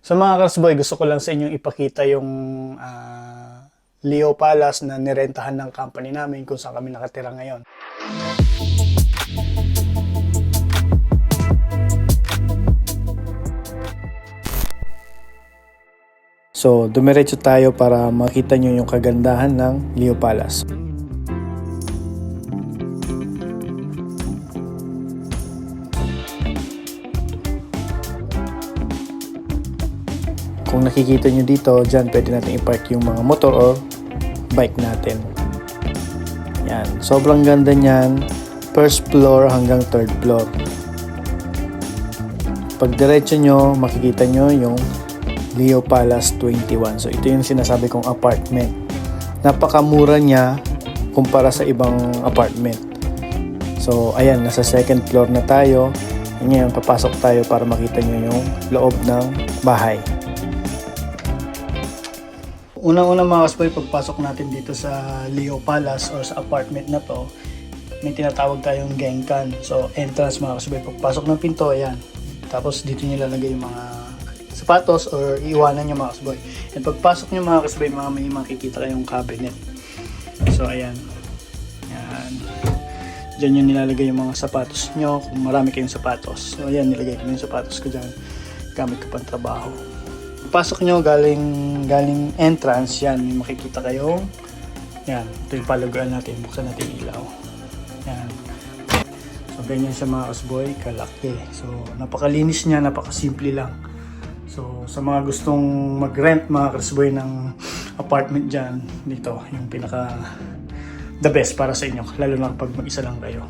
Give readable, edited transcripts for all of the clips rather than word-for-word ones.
So mga Karsboy, gusto ko lang sa inyong ipakita yung Leo Palace na nirentahan ng company namin kung saan kami nakatira ngayon. So, dumiretso tayo para makita nyo yung kagandahan ng Leo Palace. Kung nakikita nyo dito, dyan pwede natin i-park yung mga motor or bike natin. Yan, sobrang ganda niyan. First floor hanggang third floor. Pag diretso nyo, makikita nyo yung Leo Palace 21. So ito yung sinasabi kong apartment. Napakamura niya kumpara sa ibang apartment. So ayan, nasa second floor na tayo. Ngayon, papasok tayo para makita nyo yung loob ng bahay. Unang-una mga kasboy, pagpasok natin dito sa Leo Palace or sa apartment na to, may tinatawag tayong genkan. So entrance mga kasboy, pagpasok ng pinto, ayan. Tapos dito nyo lalagay yung mga sapatos or iiwanan nyo mga kasboy. And pagpasok nyo mga kasboy, may makikita kayong cabinet. So ayan. Ayan. Diyan nyo nilalagay yung mga sapatos nyo kung marami kayong sapatos. So ayan, nilagay ko yung sapatos ko dyan. Gamit ko pang trabaho. Pasok nyo galing entrance, yan, may makikita kayong yan, ito yung palaguan natin, buksan natin ilaw. Yan. So ganyan siya mga kasboy, kalaki. So napakalinis niya, napakasimple lang. So sa mga gustong mag-rent mga kasboy ng apartment dyan, dito yung pinaka the best para sa inyo, lalo na pag mag-isa lang kayo.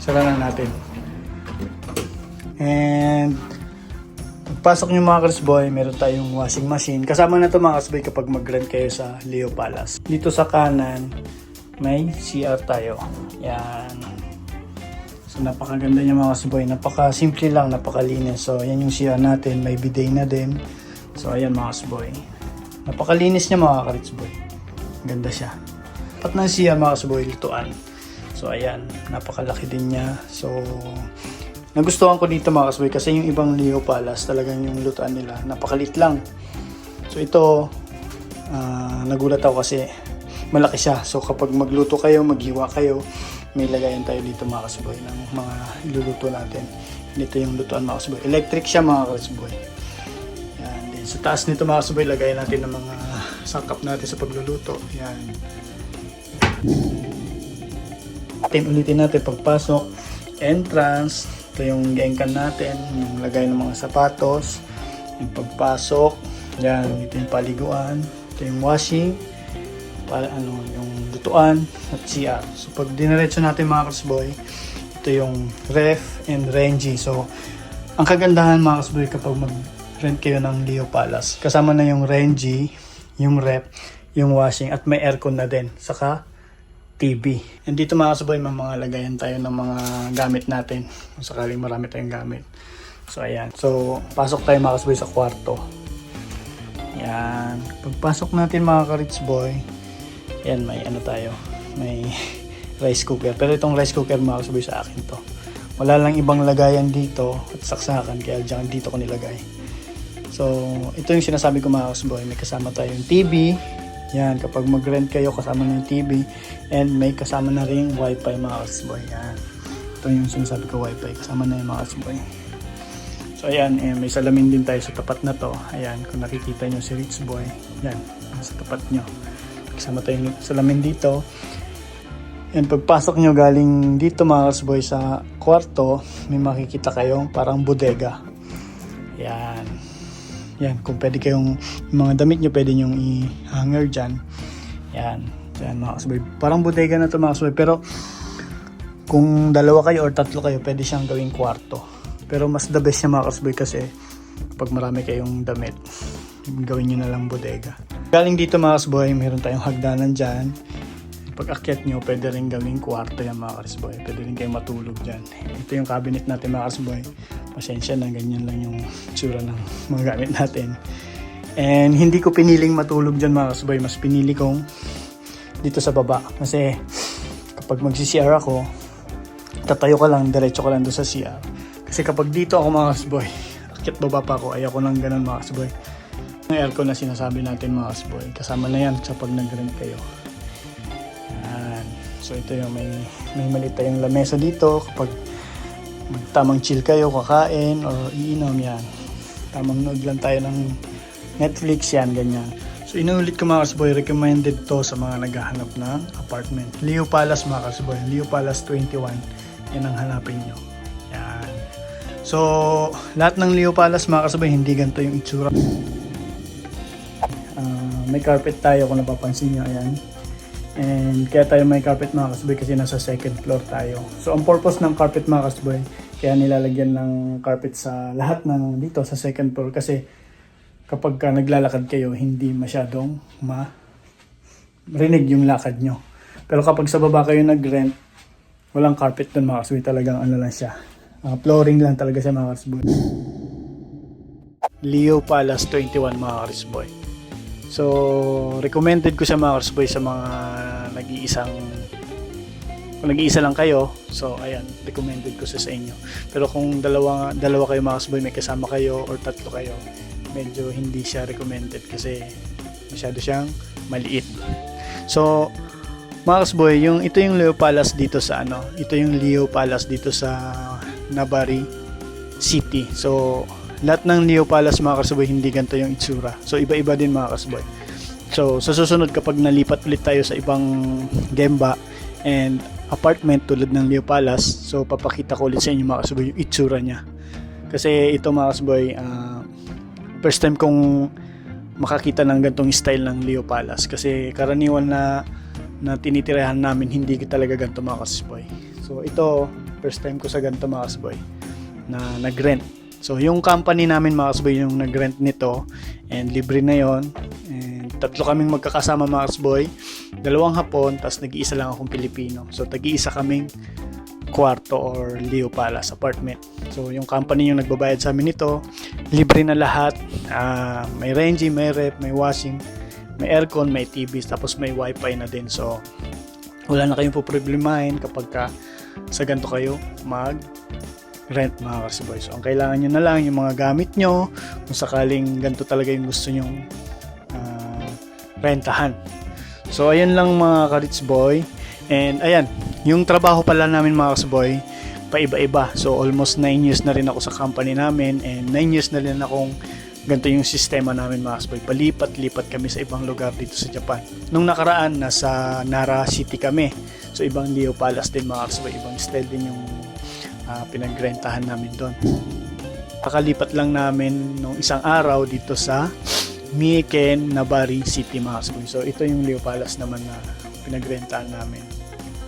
Sara na natin. And pagpasok nyo mga Karsboy, meron tayong washing machine. Kasama na to mga Karsboy kapag mag-rent kayo sa Leo Palace. Dito sa kanan, may CR tayo. Yan. So napakaganda niya mga Karsboy. Napaka-simple lang, napakalinis. So yan yung CR natin. May bidet na din. So ayan mga Karsboy. Napakalinis niya mga Karsboy. Ganda siya. Pat ng CR mga Karsboy, lutuan. So ayan, napakalaki din niya. So nagustuhan ko dito mga kasboy kasi yung ibang Leo Palace talagang yung lutuan nila napakalit lang. So ito nagulat ako kasi malaki siya. So kapag magluto kayo, maghiwa kayo, may lagayan tayo dito mga kasboy ng mga iluluto natin. Dito yung lutuan mga kasboy. Electric siya mga kasboy. Yan din. Sa taas nito mga kasboy, lagayan natin ng mga sangkap natin sa pagluluto. Yan. Ulitin natin pagpasok, entrance. Ito yung genkan natin, yung lagay ng mga sapatos, yung pagpasok, yan, ito yung paliguan, ito yung washing, yung lutuan, at CR. So pag diniretso natin mga Karsboy, ito yung ref and Renji. So ang kagandahan mga Karsboy kapag mag-rent kayo ng Leo Palace, kasama na yung Renji, yung ref, yung washing, at may aircon na din, saka TV. And dito mga kasboy, may mga lagayan tayo ng mga gamit natin kung sakaling marami tayong gamit. So ayan. So pasok tayo mga kasboy sa kwarto. Yan. Pagpasok natin mga ka-rich boy, yan, may ano tayo, may rice cooker. Pero itong rice cooker mga kasboy sa akin to. Wala lang ibang lagayan dito at saksakan, kaya dyan dito ko nilagay. So ito yung sinasabi ko mga kasboy, may kasama tayong TV. Yan, kapag mag-rent kayo, kasama na yung TV and may kasama na rin wifi mga kasboy. Yan. Ito yung sinasabi ko, wifi. Kasama na yung mga kasboy. So ayan, may salamin din tayo sa tapat na to. Ayan, kung nakikita nyo si Rich Boy. Yan, sa tapat nyo. Kasama tayong salamin dito. And pagpasok nyo galing dito mga kasboy sa kwarto, may makikita kayong parang bodega. Yan. Yan, kung pwede kayong mga damit nyo, pwede nyong i-hanger dyan. Yan, dyan mga kasboy. Parang bodega na to mga kasboy. Pero kung dalawa kayo or tatlo kayo, pwede siyang gawing kwarto. Pero mas the best siya mga kasboy kasi kapag marami kayong damit, gawin nyo na lang bodega. Galing dito mga kasboy, meron tayong hagdanan dyan. Pag akyat nyo, pwede rin gawing kwarto yan mga kasboy. Pwede rin kayong matulog dyan. Ito yung cabinet natin mga kasboy. Pasensya na, ganyan lang yung tsura ng mga gamit natin. And hindi ko piniling matulog dyan mga kasboy. Mas pinili kong dito sa baba. Kasi kapag magsi-CR ako, tatayo ka lang, diretso ka lang doon sa CR. Kasi kapag dito ako mga kasboy, Kit baba pa ako, ayoko nang ganun mga kasboy. Yung aircon na sinasabi natin mga kasboy, kasama na yan sa pag nag-rent kayo. Yan. So ito yung may maliit tayong lamesa dito kapag tamang chill kayo, kakain or iinom yan. Tamang nood lang tayo ng Netflix yan, ganyan. So inuulit ko mga kasboy, recommended to sa mga naghahanap ng apartment. Leo Palace mga kasboy, Leo Palace 21, yan ang hanapin nyo. Yan. So lahat ng Leo Palace mga kasboy, hindi ganito yung itsura. May carpet tayo kung napapansin nyo, ayan. And kaya tayo may carpet mga kasboy kasi nasa second floor tayo. So ang purpose ng carpet mga kasboy, kaya nilalagyan ng carpet sa lahat ng dito sa second floor kasi kapag ka naglalakad kayo, hindi masyadong marinig yung lakad nyo. Pero kapag sa baba kayo nag-rent, walang carpet dun mga kasboy, talagang ano lang siya. Flooring lang talaga siya mga kasboy. Leo Palace 21 mga kasboy. So, recommended ko siya mga kasboy sa mga kung nag-iisa lang kayo. So, ayan, recommended ko siya sa inyo. Pero kung dalawa kayo mga kasboy, may kasama kayo or tatlo kayo, medyo hindi siya recommended kasi masyado siyang maliit. So, mga kasboy, ito yung Leo Palace dito sa ito yung Leo Palace dito sa Nabari City. So, lahat ng Leo Palace mga kasboy, hindi ganito yung itsura. So, iba-iba din mga kasboy. So, sa susunod kapag nalipat ulit tayo sa ibang gemba and apartment tulad ng Leo Palace, so papakita ko ulit sa inyo mga kasboy yung itsura niya. Kasi ito mga kasboy, first time kong makakita ng ganitong style ng Leo Palace. Kasi karaniwan na tinitirahan namin, hindi talaga ganito mga kasboy. So, ito, first time ko sa ganito mga kasboy na nag-rent. So, yung company namin mga kasboy yung nag-rent nito and libre na yon. And tatlo kaming magkakasama mga kasboy, 2 Hapon, tapos nag-iisa lang akong Pilipino. So, tag-iisa kaming kwarto or Leo Palace apartment. So, yung company yung nagbabayad sa amin nito, libre na lahat. May Renji, may ref, may washing, may aircon, may TV, tapos may wifi na din. So, wala na kayong poproblemahin kapag sa ganito kayo rent mga kasboy. So, ang kailangan nyo na lang yung mga gamit nyo kung sakaling ganito talaga yung gusto nyong rentahan. So, ayan lang mga ka-rich boy. And ayan, yung trabaho pala namin mga kasboy, paiba-iba. So, almost 9 years na rin ako sa company namin and 9 years na rin akong ganito yung sistema namin mga kasboy. Palipat-lipat kami sa ibang lugar dito sa Japan. Nung nakaraan, nasa Nara City kami. So, ibang Leo Palace din mga kasboy. Ibang style din yung pinagrentahan namin doon. Pakalipat lang namin nung isang araw dito sa Miken, Nabari City mga kasboy. So ito yung Leo Palace naman na pinagrentahan namin.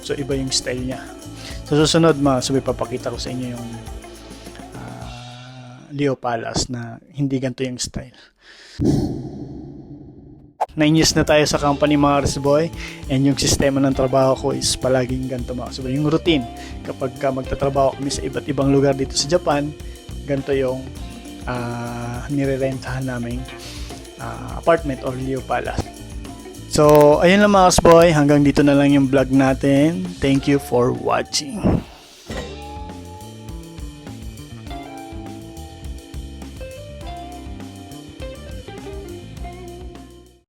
So iba yung style niya. So susunod mga kasboy, papakita ko sa inyo yung Leo Palace na hindi ganito yung style. 9 years na tayo sa company mga kasboy and yung sistema ng trabaho ko is palaging ganito mga kasboy. Yung routine, kapag magtatrabaho kami sa iba't ibang lugar dito sa Japan, ganito yung nirerentahan naming apartment or Leo Palace. So, ayun lang mga kasboy, hanggang dito na lang yung vlog natin. Thank you for watching.